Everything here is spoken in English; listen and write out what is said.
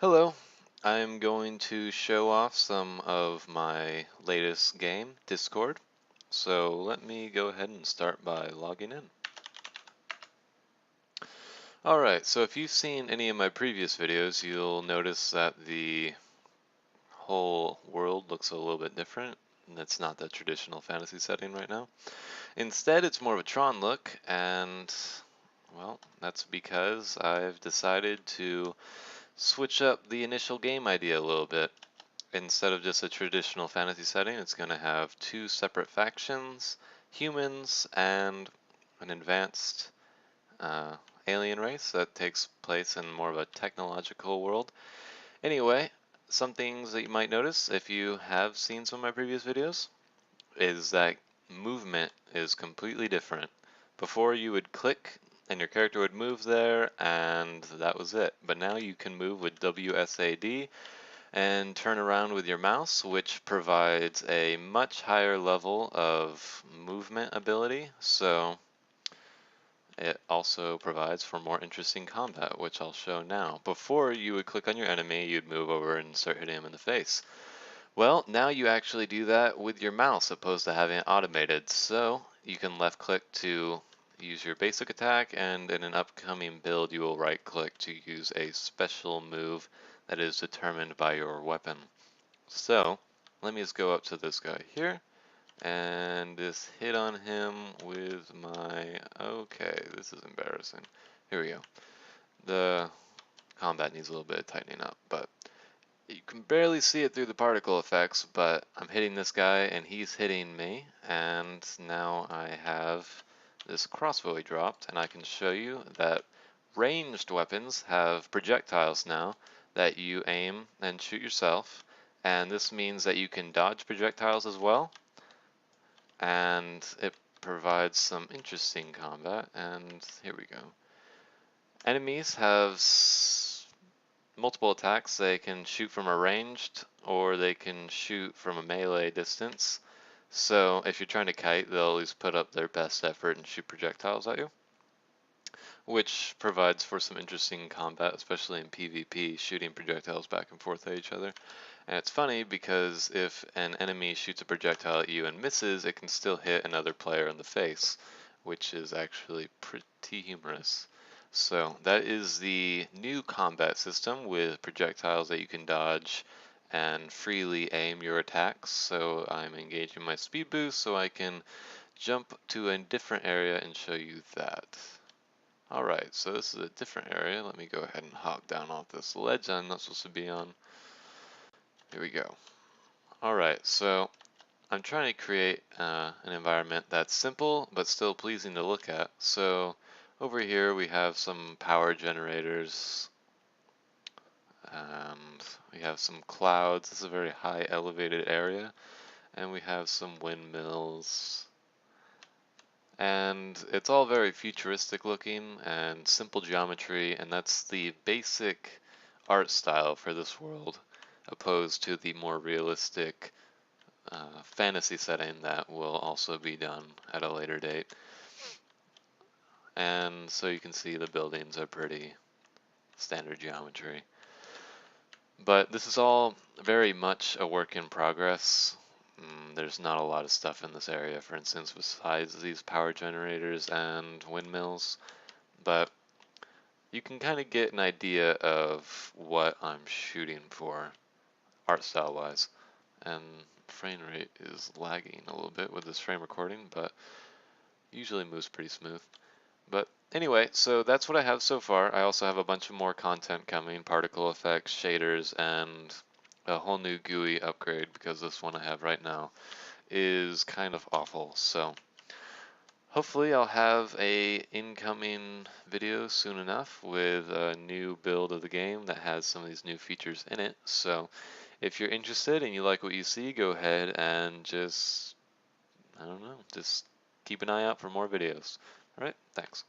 Hello, I'm going to show off some of my latest game, Discord. So let me go ahead and start by logging in. Alright, so if you've seen any of my previous videos, you'll notice that the whole world looks a little bit different. It's not the traditional fantasy setting right now. Instead, it's more of a Tron look, and well, that's because I've decided to switch up the initial game idea a little bit. Instead of just a traditional fantasy setting, it's going to have two separate factions, humans and an advanced uh, alien race that takes place in more of a technological world. Anyway, some things that you might notice if you have seen some of my previous videos is that movement is completely different. Before you would click and your character would move there and that was it. But now you can move with WSAD and turn around with your mouse, which provides a much higher level of movement ability. So it also provides for more interesting combat, which I'll show now. Before, you would click on your enemy, you'd move over and start hitting him in the face. Well, now you actually do that with your mouse opposed to having it automated. So you can left click to use your basic attack, and in an upcoming build you will right click to use a special move that is determined by your weapon. So let me just go up to this guy here and just hit on him with my, okay, this is embarrassing. Here we go. The combat needs a little bit of tightening up, but you can barely see it through the particle effects, but I'm hitting this guy and he's hitting me, and now I have this crossbow he dropped, and I can show you that ranged weapons have projectiles now that you aim and shoot yourself, and this means that you can dodge projectiles as well, and it provides some interesting combat. And here we go. Enemies have multiple attacks. They can shoot from a ranged or they can shoot from a melee distance. So if you're trying to kite, they'll always put up their best effort and shoot projectiles at you, which provides for some interesting combat, especially in PvP, shooting projectiles back and forth at each other. And it's funny because if an enemy shoots a projectile at you and misses, it can still hit another player in the face, which is actually pretty humorous. So that is the new combat system with projectiles that you can dodge and freely aim your attacks. So I'm engaging my speed boost so I can jump to a different area and show you that. Alright, so this is a different area. Let me go ahead and hop down off this ledge I'm not supposed to be on. Here we go. Alright, so I'm trying to create an environment that's simple but still pleasing to look at. So over here we have some power generators and we have some clouds. This is a very high elevated area, and we have some windmills. And it's all very futuristic looking and simple geometry, and that's the basic art style for this world, opposed to the more realistic fantasy setting that will also be done at a later date. And so you can see the buildings are pretty standard geometry. But this is all very much a work in progress. There's not a lot of stuff in this area, for instance, besides these power generators and windmills. But you can kind of get an idea of what I'm shooting for, art style wise. And frame rate is lagging a little bit with this frame recording, but usually moves pretty smooth. But anyway, so that's what I have so far. I also have a bunch of more content coming, particle effects, shaders, and a whole new GUI upgrade, because this one I have right now is kind of awful. So hopefully I'll have a incoming video soon enough with a new build of the game that has some of these new features in it. So if you're interested and you like what you see, go ahead and just, I don't know, just keep an eye out for more videos. Alright, thanks.